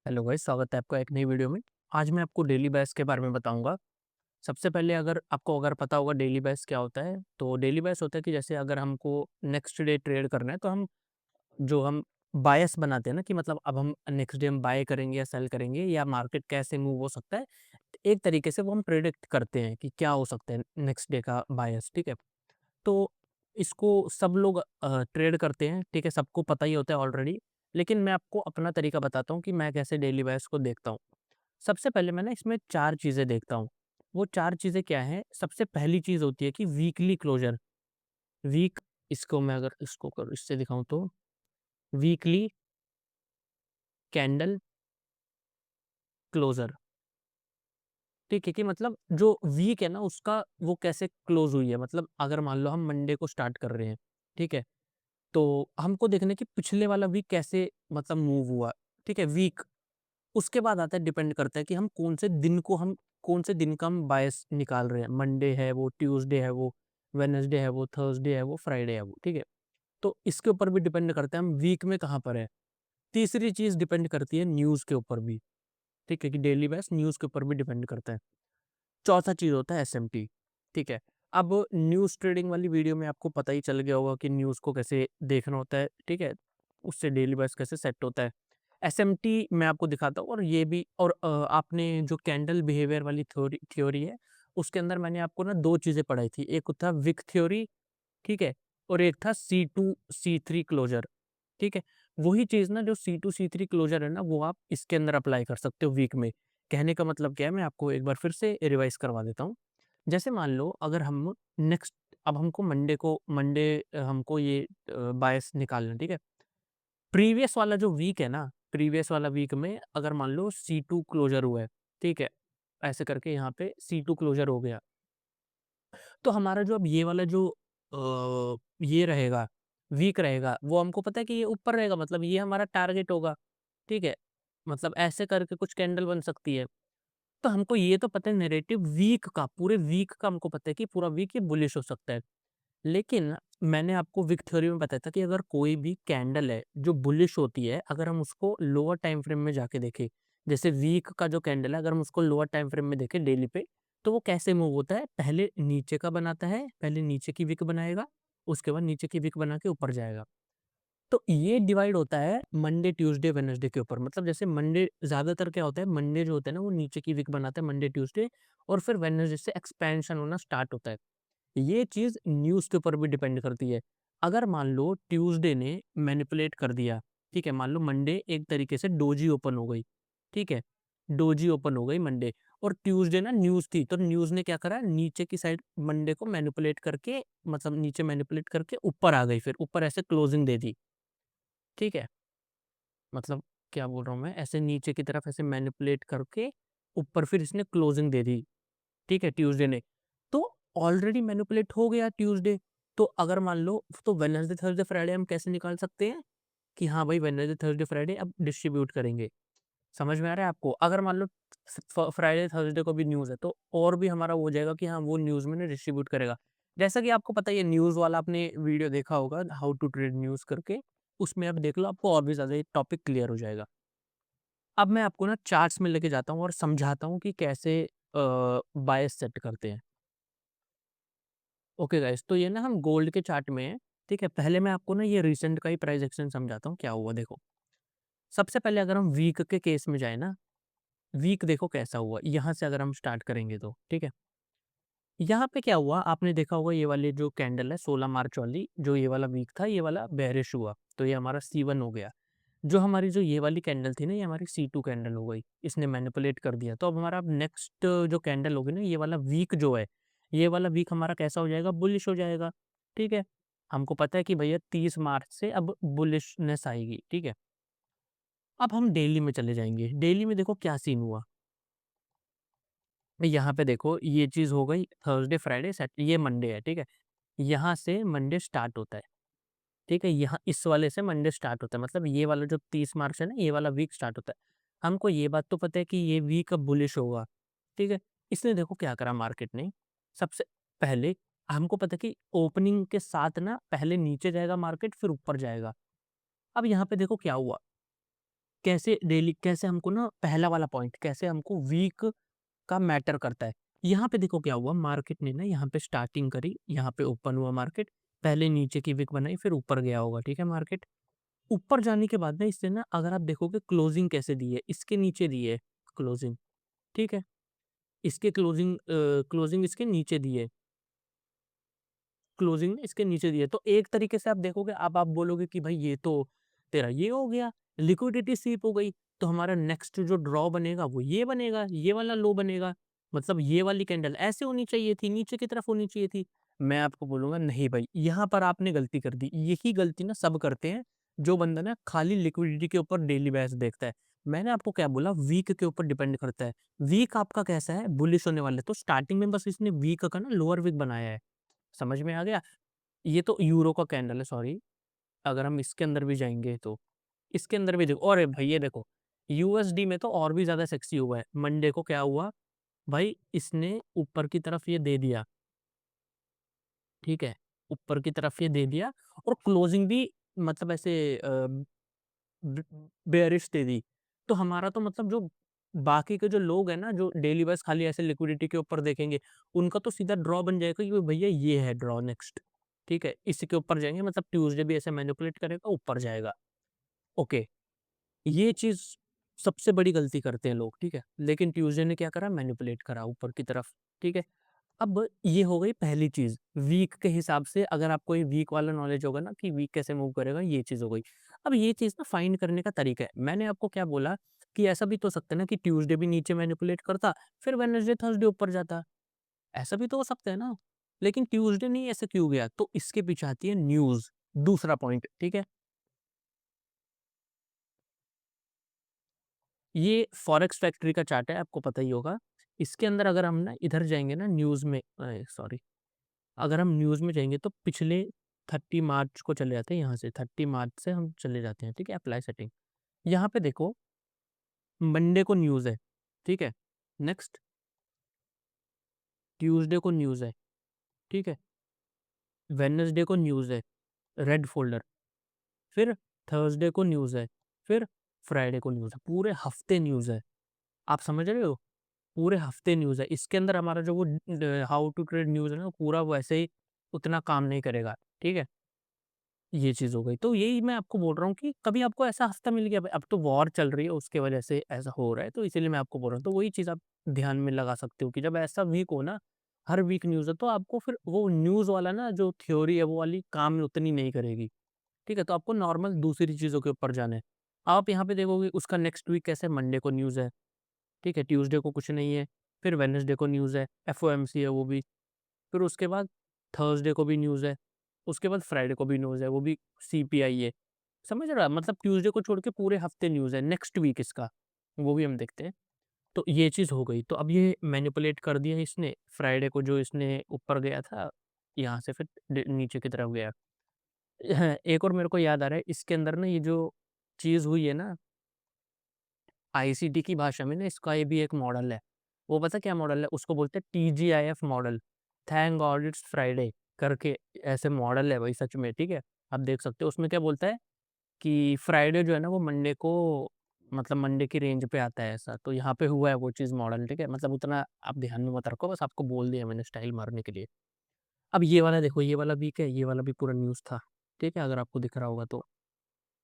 Hello guys, स्वागत है आपका एक नई वीडियो में। आज मैं आपको डेली बेस के बारे में बताऊंगा। सबसे पहले अगर पता होगा डेली बेस क्या होता है, तो डेली बेस होता है कि जैसे अगर हमको नेक्स्ट डे ट्रेड करना है, तो हम बायस बनाते हैं ना, कि मतलब अब हम नेक्स्ट डे हम बाय करेंगे या सेल करेंगे या मार्केट कैसे मूव हो सकता है। एक तरीके से वो हम प्रेडिक्ट करते हैं कि क्या हो सकता है नेक्स्ट डे का बायस। ठीक है, तो इसको सब लोग ट्रेड करते हैं, ठीक है, सबको पता ही होता है ऑलरेडी। लेकिन मैं आपको अपना तरीका बताता हूँ कि मैं कैसे डेली बायस को देखता हूँ। सबसे पहले मैं ना इसमें 4 चीज़ें देखता हूँ। वो 4 चीज़ें क्या हैं? सबसे पहली चीज़ होती है कि वीकली क्लोज़र। वीक इसको मैं अगर इसको कर इससे दिखाऊँ तो वीकली कैंडल क्लोज़र। ठीक है, कि मतलब जो वीक है ना उसका वो कैसे क्लोज़ हुई है। मतलब अगर मान लो हम मंडे को स्टार्ट कर रहे हैं, ठीक है? तो हमको देखना है कि पिछले वाला वीक कैसे मतलब मूव हुआ, ठीक है? वीक उसके बाद आता है, डिपेंड करता है कि हम कौन से दिन का हम बायस निकाल रहे हैं। मंडे है वो, ट्यूसडे है वो, वेडनेसडे है वो, थर्सडे है वो, फ्राइडे है वो, ठीक है? तो इसके ऊपर भी डिपेंड करता है हम वीक में कहाँ पर है। तीसरी चीज़ डिपेंड करती है न्यूज़ के ऊपर भी, ठीक है? कि डेली बेस न्यूज़ के ऊपर भी डिपेंड करता है। चौथा चीज़ होता है एसएमटी, ठीक है? अब न्यूज़ ट्रेडिंग वाली वीडियो में आपको पता ही चल गया होगा कि न्यूज़ को कैसे देखना होता है, ठीक है? उससे डेली बेस कैसे सेट होता है। एसएमटी मैं आपको दिखाता हूँ, और ये भी, और आपने जो कैंडल बिहेवियर वाली थ्योरी थ्योरी है, उसके अंदर मैंने आपको ना 2 चीज़ें पढ़ाई थी। एक था विक थ्योरी, ठीक है? और एक था C2 C3 क्लोज़र, ठीक है? वही चीज़ ना जो C2 C3 क्लोज़र है ना, वो आप इसके अंदर अप्लाई कर सकते हो वीक में। कहने का मतलब क्या है, मैं आपको एक बार फिर से रिवाइज़ करवा देता हूँ। जैसे मान लो अगर हम नेक्स्ट अब हमको मंडे हमको ये बायस निकालना है, ठीक है? प्रीवियस वाला जो वीक है ना, प्रीवियस वाला वीक में अगर मान लो C2 क्लोज़र हुआ है, ठीक है? ऐसे करके यहाँ पे C2 क्लोज़र हो गया। तो हमारा जो अब ये वाला जो ये रहेगा, वीक रहेगा, वो हमको पता है कि ये ऊपर रहेगा, मतलब ये हमारा टारगेट होगा, ठीक है? मतलब ऐसे करके कुछ कैंडल बन सकती है। तो हमको ये तो पता है नैरेटिव वीक का, पूरे वीक का हमको पता है कि पूरा वीक ये बुलिश हो सकता है। लेकिन मैंने आपको विक थ्योरी में बताया था कि अगर कोई भी कैंडल है जो बुलिश होती है, अगर हम उसको लोअर टाइम फ्रेम में जाके देखें, जैसे वीक का जो कैंडल है, अगर हम उसको लोअर टाइम फ्रेम में देखें डेली पे, तो वो कैसे मूव होता है? पहले नीचे का बनाता है, पहले नीचे की विक बनाएगा, उसके बाद नीचे की विक बना के ऊपर जाएगा। तो ये डिवाइड होता है मंडे, ट्यूसडे, वेडनेसडे के ऊपर। मतलब जैसे मंडे ज़्यादातर क्या होता है, मंडे जो होता है ना वो नीचे की विक बनाता है मंडे, ट्यूसडे, और फिर वेडनेसडे से एक्सपेंशन होना स्टार्ट होता है। ये चीज़ न्यूज़ के ऊपर भी डिपेंड करती है। अगर मान लो ट्यूसडे ने मैनिपुलेट कर दिया, ठीक है? मान लो मंडे एक तरीके से डोजी ओपन हो गई, ठीक है? डोजी ओपन हो गई मंडे, और ट्यूसडे ना न्यूज़ थी, तो न्यूज़ ने क्या करा, नीचे की साइड मंडे को मैनिपुलेट करके, मतलब नीचे मैनिपुलेट करके ऊपर आ गई, फिर ऊपर ऐसे क्लोजिंग दे दी, ठीक है? मतलब क्या बोल रहा हूँ मैं, ऐसे नीचे की तरफ ऐसे मैनिपुलेट करके ऊपर फिर इसने क्लोजिंग दे दी, ठीक है, ट्यूसडे ने। तो ऑलरेडी मैनिपुलेट हो गया ट्यूसडे, तो अगर मान लो, तो वेडनेसडे, थर्सडे, फ्राइडे हम कैसे निकाल सकते हैं कि हाँ भाई वेडनेसडे, थर्सडे, फ्राइडे अब डिस्ट्रीब्यूट करेंगे। समझ में आ रहा है आपको? अगर मान लो फ्राइडे, थर्सडे को भी न्यूज़ है, तो और भी हमारा वो हो जाएगा कि हाँ वो न्यूज़ में ना डिस्ट्रीब्यूट करेगा। जैसा कि आपको पता ही है, न्यूज़ वाला आपने वीडियो देखा होगा, हाउ टू ट्रेड न्यूज़ करके, उसमें आप देख लो, आपको और भी ज़्यादा ये टॉपिक क्लियर हो जाएगा। अब मैं आपको ना चार्ट्स में लेके जाता हूँ और समझाता हूँ कि कैसे बायस सेट करते हैं। ओके गाइस, तो ये ना हम गोल्ड के चार्ट में हैं, ठीक है? पहले मैं आपको ना ये रिसेंट का ही प्राइस एक्शन समझाता हूँ क्या हुआ, देखो। सबसे पहले अगर हम वीक के केस में जाएँ ना, वीक देखो कैसा हुआ, यहाँ से अगर हम स्टार्ट करेंगे तो, ठीक है? यहाँ पे क्या हुआ, आपने देखा होगा ये वाली जो कैंडल है 16 मार्च वाली, जो ये वाला वीक था, ये वाला बेयरिश हुआ, तो ये हमारा C1 हो गया। जो हमारी जो ये वाली कैंडल थी ना, ये हमारी C2 कैंडल हो गई, इसने मैनिपुलेट कर दिया। तो अब हमारा नेक्स्ट जो कैंडल होगी ना, ये वाला वीक जो है, ये वाला वीक हमारा कैसा हो जाएगा? बुलिश हो जाएगा, ठीक है? हमको पता है कि भैया 30 मार्च से अब बुलिशनेस आएगी, ठीक है? अब हम डेली में चले जाएँगे, डेली में देखो क्या सीन हुआ। यहाँ पे देखो ये चीज़ हो गई, थर्सडे, फ्राइडे, ये मंडे है, ठीक है? यहाँ से मंडे स्टार्ट होता है, ठीक है? यहाँ इस वाले से मंडे स्टार्ट होता है, मतलब ये वाला जो 30 मार्च है ना, ये वाला वीक स्टार्ट होता है। हमको ये बात तो पता है कि ये वीक अब बुलिश होगा, ठीक है? इसने देखो क्या करा मार्केट ने, सबसे पहले हमको पता है कि ओपनिंग के साथ ना पहले नीचे जाएगा मार्केट, फिर ऊपर जाएगा। अब यहाँ पे देखो क्या हुआ, कैसे हमको ना पहला वाला पॉइंट कैसे हमको वीक का मैटर करता है। यहाँ पे देखो क्या हुआ, मार्केट ने ना यहाँ पे स्टार्टिंग करी, यहाँ पे ओपन हुआ मार्केट, पहले नीचे की विक बनाई फिर ऊपर गया होगा, ठीक है मार्केट। ऊपर जाने के बाद ना इससे ना अगर आप देखोगे क्लोजिंग कैसे दी है, इसके नीचे दी है क्लोजिंग, ठीक है? इसके क्लोजिंग इसके नीचे दी है, क्लोजिंग इसके नीचे दी है। तो एक तरीके से आप देखोगे, अब आप बोलोगे कि भाई ये तो तेरा ये हो गया, लिक्विडिटी स्वीप हो गई, तो हमारा नेक्स्ट जो ड्रॉ बनेगा वो ये बनेगा, ये वाला लो बनेगा। मतलब ये वाली कैंडल ऐसे होनी चाहिए थी, नीचे की तरफ होनी चाहिए थी। मैं आपको बोलूँगा नहीं भाई, यहाँ पर आपने गलती कर दी। यही गलती ना सब करते हैं, जो बंदा ना खाली लिक्विडिटी के ऊपर डेली बेस देखता है। मैंने आपको क्या बोला, वीक के ऊपर डिपेंड करता है। वीक आपका कैसा है, बुलिश होने वाला है, तो स्टार्टिंग में बस इसने वीक का ना लोअर वीक बनाया है। समझ में आ गया? ये तो यूरो का कैंडल है, सॉरी। अगर हम इसके अंदर भी जाएँगे तो, इसके अंदर भी देखो, अरे भाई ये देखो, यूएसडी में तो और भी ज़्यादा सेक्सी हुआ है। मंडे को क्या हुआ, भाई इसने ऊपर की तरफ ये दे दिया, ठीक है? ऊपर की तरफ ये दे दिया और क्लोजिंग भी मतलब ऐसे ब बेयरिश दे दी। तो हमारा तो मतलब जो बाकी के जो लोग हैं ना, जो डेली बस खाली ऐसे लिक्विडिटी के ऊपर देखेंगे, उनका तो सीधा ड्रॉ बन जाएगा कि भैया ये है ड्रॉ नेक्स्ट, ठीक है? इसी के ऊपर जाएँगे, मतलब ट्यूसडे भी ऐसे मैनिपुलेट करेगा, ऊपर जाएगा। ओके, ये चीज़ सबसे बड़ी गलती करते हैं लोग, ठीक है? लेकिन ट्यूसडे ने क्या करा, मैनिपुलेट करा ऊपर की तरफ, ठीक है? अब ये हो गई पहली चीज़, वीक के हिसाब से अगर आपको ये वीक वाला नॉलेज होगा ना कि वीक कैसे मूव करेगा, ये चीज़ हो गई। अब ये चीज़ ना फाइंड करने का तरीका है। मैंने आपको क्या बोला कि ऐसा भी तो हो सकता है ना कि ट्यूसडे भी नीचे मैनिपुलेट करता, फिर वेडनेसडे, थर्सडे ऊपर जाता। ऐसा भी तो हो सकता है ना? लेकिन ट्यूसडे नहीं ऐसे क्यों गया? तो इसके पीछे आती है न्यूज़, दूसरा पॉइंट, ठीक है? ये फॉरेक्स फैक्ट्री का चार्ट है, आपको पता ही होगा। इसके अंदर अगर हम ना इधर जाएँगे ना न्यूज़ में, सॉरी, अगर हम न्यूज़ में जाएँगे तो पिछले 30 मार्च को चले जाते हैं यहाँ से, 30 मार्च से हम चले जाते हैं, ठीक है? Apply setting. यहाँ पे देखो, मंडे को न्यूज़ है, ठीक है? नेक्स्ट ट्यूसडे को न्यूज़ है, ठीक है? वेडनेसडे को न्यूज़ है, रेड फ़ोल्डर, फिर थर्सडे को न्यूज़ है, फिर फ्राइडे को न्यूज़ है, पूरे हफ़्ते न्यूज़ है। आप समझ रहे हो? पूरे हफ़्ते न्यूज़ है। इसके अंदर हमारा जो वो हाउ टू ट्रेड न्यूज़ है ना, पूरा वैसे ही उतना काम नहीं करेगा, ठीक है? ये चीज़ हो गई। तो यही मैं आपको बोल रहा हूँ कि कभी आपको ऐसा हफ़्ता मिल गया, अब तो वॉर चल रही है उसके वजह से ऐसा हो रहा है, तो इसीलिए मैं आपको बोल रहा हूँ। तो वही चीज़ आप ध्यान में लगा सकते हो कि जब ऐसा वीक हो ना, हर वीक न्यूज़ है, तो आपको फिर वो न्यूज़ वाला ना जो थ्योरी है वो वाली काम उतनी नहीं करेगी, ठीक है? तो आपको नॉर्मल दूसरी चीज़ों के ऊपर जाना है। आप यहाँ पे देखोगे उसका नेक्स्ट वीक कैसे, मंडे को न्यूज़ है, ठीक है? ट्यूसडे को कुछ नहीं है, फिर वेडनेसडे को न्यूज़ है, एफओएमसी है वो भी। फिर उसके बाद थर्सडे को भी न्यूज़ है, उसके बाद फ्राइडे को भी न्यूज़ है, वो भी सीपीआई है। समझ रहा है? मतलब ट्यूसडे को छोड़ के पूरे हफ्ते न्यूज़ है, नेक्स्ट वीक इसका, वो भी हम देखते हैं। तो ये चीज़ हो गई, तो अब ये मैनिपुलेट कर दिया इसने, फ्राइडे को जो इसने ऊपर गया था, यहाँ से फिर नीचे की तरफ गया। एक और मेरे को याद आ रहा है, इसके अंदर ना ये जो चीज़ हुई है ना, आईसीटी की भाषा में ना इसका ये भी एक मॉडल है। वो पता क्या मॉडल है? उसको बोलते हैं TGIF model, thank God it's Friday करके ऐसे मॉडल है भाई सच में, ठीक है? आप देख सकते हो उसमें क्या बोलता है कि फ्राइडे जो है ना वो मंडे को, मतलब मंडे की रेंज पे आता है ऐसा। तो यहाँ पे हुआ है वो चीज़ मॉडल, ठीक है? मतलब उतना आप ध्यान में मत रखो, बस आपको बोल दिया मैंने स्टाइल मारने के लिए। अब ये वाला देखो, ये वाला वीक है, ये वाला भी पूरा न्यूज़ था, ठीक है? अगर आपको दिख रहा होगा तो।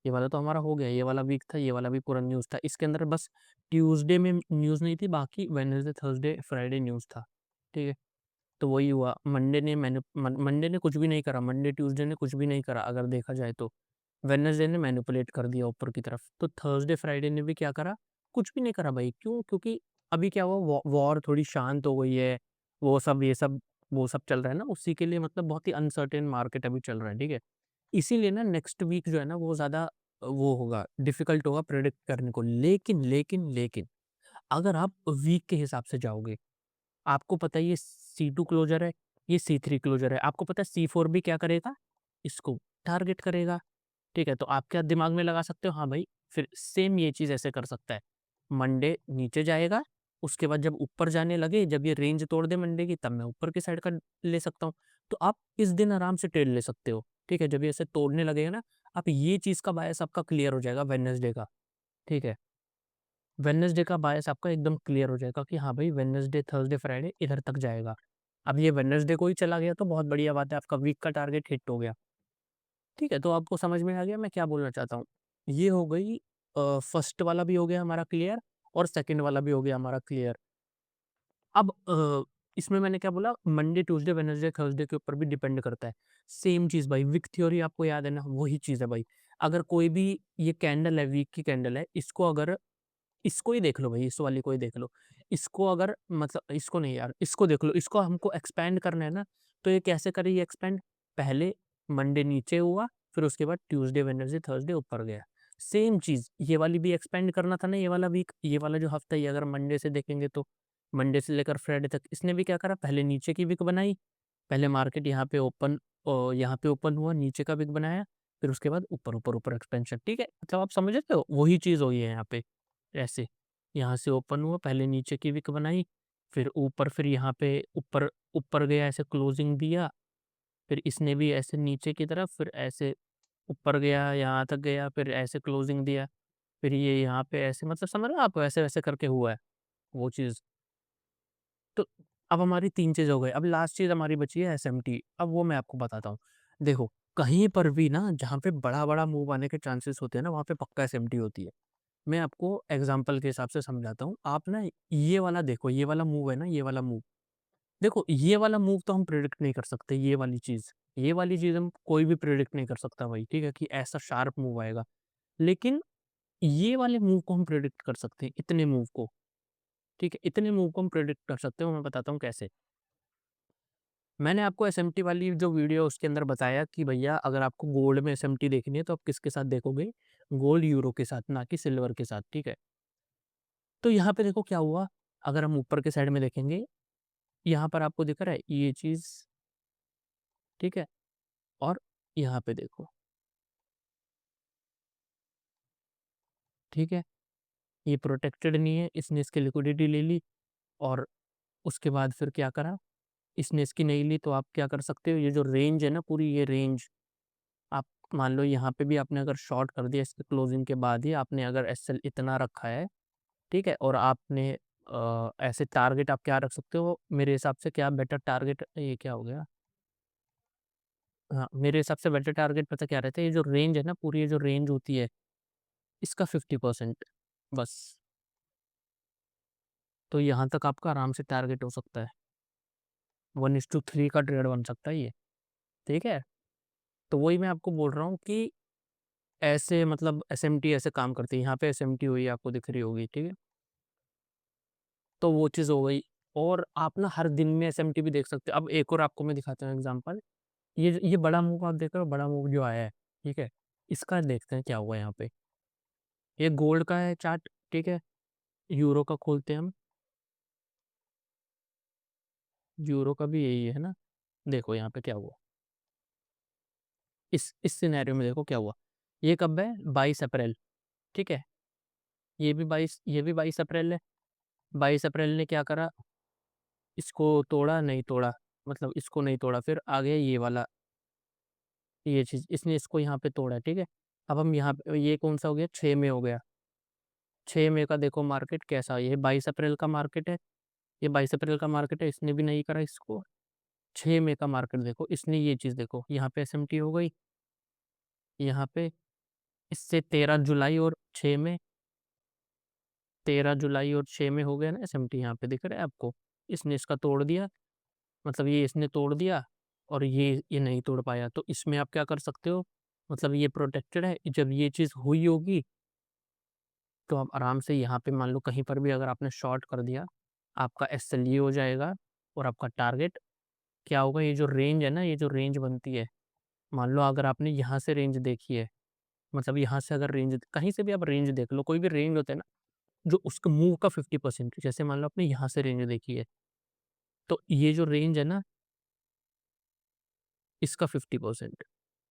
ये वाला तो हमारा हो गया, ये वाला वीक था, ये वाला भी पूरा न्यूज़ था। इसके अंदर बस ट्यूसडे में न्यूज़ नहीं थी, बाकी वेडनेसडे, थर्सडे, फ्राइडे न्यूज़ था, ठीक है? तो वही हुआ, मंडे ने कुछ भी नहीं करा, मंडे, ट्यूसडे ने कुछ भी नहीं करा अगर देखा जाए तो। वेडनेसडे ने मैनिपुलेट कर दिया ऊपर की तरफ, तो थर्सडे, फ्राइडे ने भी क्या करा? कुछ भी नहीं करा भाई, क्यों? क्योंकि अभी क्या हुआ, वॉर थोड़ी शांत हो गई है, वो सब, ये सब, वो सब चल रहा है ना, उसी के लिए मतलब बहुत ही अनसर्टेन मार्केट अभी चल रहा है, ठीक है? इसीलिए ना नेक्स्ट वीक जो है ना वो ज़्यादा वो होगा, डिफ़िकल्ट होगा प्रेडिक्ट करने को। लेकिन अगर आप वीक के हिसाब से जाओगे, आपको पता है ये C2 क्लोज़र है, ये C3 क्लोज़र है। आपको पता है C4 भी क्या करेगा? इसको टारगेट करेगा, ठीक है? तो आप क्या दिमाग में लगा सकते हो, हाँ भाई, फिर सेम ये चीज़ ऐसे कर सकता है। मंडे नीचे जाएगा, उसके बाद जब ऊपर जाने लगे, जब ये रेंज तोड़ दे मंडे की, तब मैं ऊपर की साइड का ले सकता हूँ। तो आप इस दिन आराम से ट्रेड ले सकते हो, ठीक है? जब ये ऐसे तोड़ने लगेगा ना, आप ये चीज़ का बायस आपका क्लियर हो जाएगा वेडनेसडे का। ठीक है? वेडनेसडे का बायस आपका एकदम क्लियर हो जाएगा कि हाँ भाई वेडनेसडे, थर्सडे, फ्राइडे इधर तक जाएगा। अब ये वेडनेसडे को ही चला गया तो बहुत बढ़िया बात है, आपका वीक का टारगेट हिट हो गया। ठीक है? तो आपको समझ में आ गया मैं क्या बोलना चाहता हूँ। ये हो गई फर्स्ट वाला भी हो गया हमारा क्लियर और सेकंड वाला भी हो गया हमारा क्लियर। अब इसमें मैंने क्या बोला मंडे, ट्यूसडे, वेडनेसडे, थर्सडे के ऊपर भी डिपेंड करता है। सेम चीज़ भाई विक थ्योरी आपको याद है ना, वही चीज़ है भाई। अगर कोई भी ये कैंडल है, वीक की कैंडल है, इसको अगर इसको ही देख लो भई, इस वाली को ही देख लो। इसको अगर मतलब इसको नहीं यार, इसको देख लो, इसको हमको एक्सपैंड करना है ना, तो ये कैसे करें ये एक्सपैंड? पहले मंडे नीचे हुआ, फिर उसके बाद ट्यूसडे, वेडनेसडे, थर्सडे ऊपर गया। सेम चीज़ ये वाली भी एक्सपेंड करना था ना, ये वाला वीक, ये वाला जो हफ्ता है, ये अगर मंडे से देखेंगे तो मंडे से लेकर फ्राइडे तक इसने भी क्या करा, पहले नीचे की विक बनाई, पहले मार्केट यहाँ पे ओपन यहाँ पे ओपन हुआ, नीचे का विक बनाया, फिर उसके बाद ऊपर, ऊपर, ऊपर एक्सपेंशन, ठीक है? मतलब आप समझ रहे हो? वही चीज़ हुई है यहाँ पे, ऐसे। यहाँ से ओपन हुआ, पहले नीचे की विक बनाई, फिर ऊपर, फिर यहाँ पे ऊपर ऊपर गया, ऐसे क्लोजिंग दिया, फिर इसने भी ऐसे नीचे की तरफ, फिर ऐसे ऊपर गया, यहाँ तक गया, फिर ऐसे क्लोजिंग दिया, फिर ये यहाँ पे ऐसे मतलब समझ रहे हो आप? वैसे-वैसे करके हुआ है, वो चीज़। तो अब हमारी 3 चीज़ हो गई, अब लास्ट चीज़ हमारी बची है एसएमटी, अब वो मैं आपको बताता हूँ। देखो, कहीं पर भी ना जहाँ पे बड़ा-बड़ा मूव आने के चांसेस होते हैं ना, वहाँ पे पक्का एसएमटी होती है। मैं आपको एग्ज़ाम्पल के हिसाब से समझाता हूँ। आप ना ये वाला देखो, ये वाला मूव है ना, ये वाला मूव। देखो, ये वाला मूव तो हम प्रेडिक्ट नहीं कर सकते, ये वाली चीज़। ये वाली चीज़ हम कोई भी प्रेडिक्ट नहीं कर सकता भाई, ठीक है? कि ऐसा शार्प मूव आएगा। लेकिन ये वाले मूव को हम प्रेडिक्ट कर सकते हैं, इतने मूव को, ठीक है? इतने मूव को हम प्रेडिक्ट कर सकते हैं, वो मैं बताता हूँ कैसे। मैंने आपको एसएमटी वाली जो वीडियो है उसके अंदर बताया कि भैया अगर आपको गोल्ड में एसएमटी देखनी है तो आप किसके साथ देखोगे? गोल्ड यूरो के साथ, ना कि सिल्वर के साथ, ठीक है? तो यहाँ पे देखो क्या हुआ, अगर हम ऊपर के साइड में देखेंगे, यहाँ पर आपको दिख रहा है ये चीज़, ठीक है? और यहाँ पे देखो, ठीक है? ये प्रोटेक्टेड नहीं है, इसने इसकी लिक्विडिटी ले ली और उसके बाद फिर क्या करा, इसने इसकी नहीं ली तो आप क्या कर सकते हो, ये जो रेंज है ना पूरी ये रेंज, आप मान लो यहाँ पे भी आपने अगर शॉर्ट कर दिया इसके क्लोजिंग के बाद ही आपने अगर एसएल इतना रखा है, ठीक है? और आपने ऐसे टारगेट आप क्या रख सकते हो, मेरे हिसाब से क्या बेटर टारगेट ये क्या हो गया? हाँ, मेरे हिसाब से बेटर टारगेट पता क्या रहता है, ये जो रेंज है ना पूरी ये जो रेंज होती है, इसका 50% बस। तो यहाँ तक आपका आराम से टारगेट हो सकता है। 1:3 का ट्रेड बन सकता है ये, ठीक है? तो वही मैं आपको बोल रहा हूँ कि ऐसे मतलब एसएमटी ऐसे काम करती है। यहाँ पे एसएमटी हुई आपको दिख रही होगी, ठीक है? तो वो चीज़ हो गई और आप ना हर दिन में एसएमटी भी देख सकते हो। अब एक और आपको मैं दिखाता हूँ एग्ज़ाम्पल। ये बड़ा मूव आप देख रहे हो, बड़ा मूव जो आया है, ठीक है? इसका देखते हैं क्या हुआ यहाँ पे। ये गोल्ड का है चार्ट, ठीक है? यूरो का खोलते हैं हम, यूरो का भी यही है ना? देखो यहाँ पे क्या हुआ। इस सिनेरियो में देखो क्या हुआ। ये कब है? 22 अप्रैल, ठीक है? ये भी 22 अप्रैल है। 22 अप्रैल ने क्या करा, इसको तोड़ा, नहीं तोड़ा, मतलब इसको नहीं तोड़ा, फिर आ गया ये वाला, ये चीज़, इसने इसको यहाँ पे तोड़ा, ठीक है? अब हम यहाँ पे ये कौन-सा हो गया? 6 मई हो गया। 6 मई का देखो मार्केट कैसा है, ये 22 अप्रैल का मार्केट है, ये 22 अप्रैल का मार्केट है, इसने भी नहीं करा इसको। 6 मई का मार्केट देखो, इसने ये चीज़ देखो, यहाँ पे एसएमटी हो गई, यहाँ पे इससे 13 जुलाई और 6 मई, 13 जुलाई और 6 मई हो गया ना एसएमटी, यहाँ पे दिख रहा है आपको? इसने इसका तोड़ दिया, मतलब ये इसने तोड़ दिया और ये नहीं तोड़ पाया, तो इसमें आप क्या कर सकते हो, मतलब ये प्रोटेक्टेड है, जब ये चीज़ हुई होगी, तो आप आराम से यहाँ पे मान लो कहीं पर भी अगर आपने शॉर्ट कर दिया, आपका एसएल ये हो जाएगा और आपका टारगेट क्या होगा, ये जो रेंज है ना, ये जो रेंज बनती है, मान लो अगर आपने यहाँ से रेंज देखी है, मतलब यहाँ से अगर रेंज कहीं से भी आप रेंज देख लो, कोई भी रेंज होता है ना, जो उसके मूव का 50% जैसे मान लो आपने यहाँ से रेंज देखी है, तो ये जो रेंज है ना, इसका 50%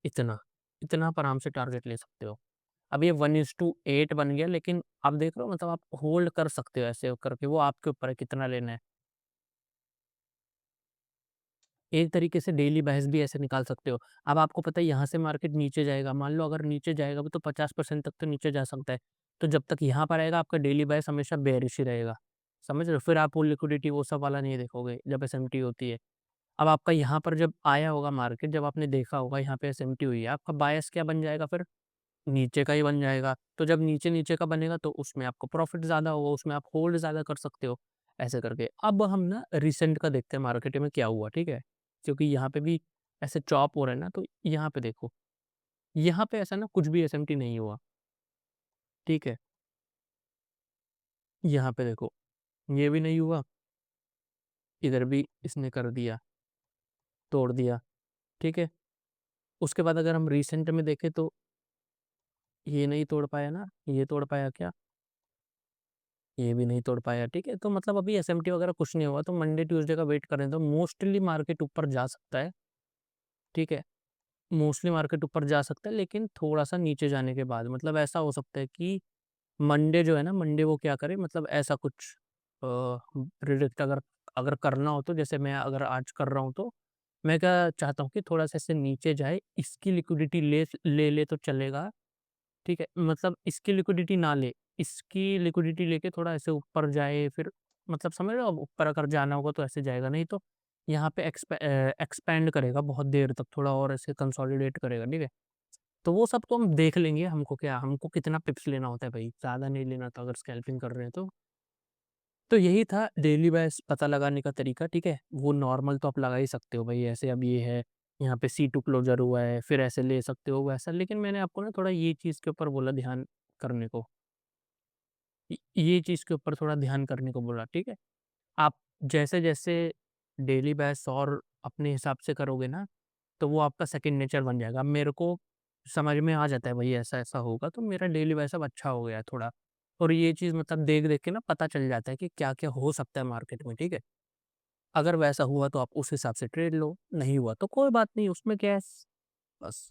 इतना, इतना आप आराम से टारगेट ले सकते हो। अब ये 1:8 बन गया, लेकिन आप देख रहे हो मतलब आप होल्ड कर सकते हो ऐसे करके, वो आपके ऊपर है कितना लेना है। एक तरीके से डेली बेसिस भी ऐसे निकाल सकते हो। अब आपको पता है यहाँ से मार्केट नीचे जाएगा, मान लो अगर नीचे जाएगा भी तो 50% तक तो नीचे जा सकता है। तो जब तक यहाँ पर आएगा आपका डेली बायस हमेशा बेयरिश ही रहेगा, समझ रहे हो? फिर आप वो लिक्विडिटी वो सब वाला नहीं देखोगे जब एसएमटी होती है। अब आपका यहाँ पर जब आया होगा मार्केट, जब आपने देखा होगा यहाँ पे एसएमटी हुई है, आपका बायस क्या बन जाएगा फिर? नीचे का ही बन जाएगा। तो जब नीचे-नीचे का बनेगा तो उसमें आपको प्रॉफ़िट ज़्यादा होगा, उसमें आप होल्ड ज़्यादा कर सकते हो, ऐसे करके। अब हम ना रिसेंट का देखते हैं मार्केट में क्या हुआ, ठीक है? क्योंकि यहाँ पे भी ऐसे चॉप हो रहा है ना, तो यहाँ पे देखो, यहाँ पे ऐसा ना कुछ भी एसएमटी नहीं हुआ, ठीक है? यहाँ पे देखो, ये भी नहीं हुआ, इधर भी इसने कर दिया, तोड़ दिया, ठीक है? उसके बाद अगर हम रिसेंट में देखें तो ये नहीं तोड़ पाया ना, ये तोड़ पाया क्या? ये भी नहीं तोड़ पाया, ठीक है? तो मतलब अभी एसएमटी वगैरह कुछ नहीं हुआ, तो मंडे, ट्यूसडे का वेट करें तो मोस्टली मार्केट ऊपर जा सकता है, ठीक है? मोस्टली मार्केट ऊपर जा सकता है, लेकिन थोड़ा-सा नीचे जाने के बाद मतलब ऐसा हो सकता है कि मंडे जो है ना, मंडे वो क्या करे मतलब ऐसा कुछ अ, प्रेडिक्ट अगर अगर करना हो तो जैसे मैं अगर आज कर रहा हूँ तो, मैं क्या चाहता हूँ कि थोड़ा-सा इससे नीचे जाए, इसकी लिक्विडिटी ले ले तो चलेगा, ठीक है? मतलब इसकी लिक्विडिटी ना ले, इसकी लिक्विडिटी लेके थोड़ा ऐसे ऊपर जाए फिर मतलब समझ रहे हो? अब ऊपर अगर जाना होगा तो ऐसे जाएगा, नहीं तो यहाँ पे एक्सपैंड करेगा बहुत देर तक, थोड़ा और ऐसे कंसोलिडेट करेगा, ठीक है? तो वो सब तो हम देख लेंगे, हमको क्या, हमको कितना पिप्स लेना होता है भई, ज़्यादा नहीं लेना था अगर स्कैल्पिंग कर रहे हैं तो। तो यही था डेली बेस पता लगाने का तरीका, ठीक है? वो नॉर्मल तो आप लगा ही सकते हो भई, ऐसे अब ये है, यहाँ पे C2 क्लोज़र हुआ है, फिर ऐसे ले सकते हो वैसा, लेकिन मैंने आपको ना थोड़ा ये चीज़ के ऊपर बोला ध्यान करने को, ये चीज़ के ऊपर थोड़ा ध्यान करने को बोला, ठीक है? आप जैसे-जैसे डेली बेस और अपने हिसाब से करोगे ना, तो वो आपका सेकंड नेचर बन जाएगा। अब मेरे को समझ में आ जाता है भई ऐसा-ऐसा होगा, तो मेरा डेली बेस अब अच्छा हो गया है थोड़ा। और ये चीज़ मतलब देख-देख के ना पता चल जाता है कि क्या-क्या हो सकता है मार्केट में, ठीक है? अगर वैसा हुआ तो आप उस हिसाब से ट्रेड लो, नहीं हुआ तो कोई बात नहीं, उसमें क्या है बस।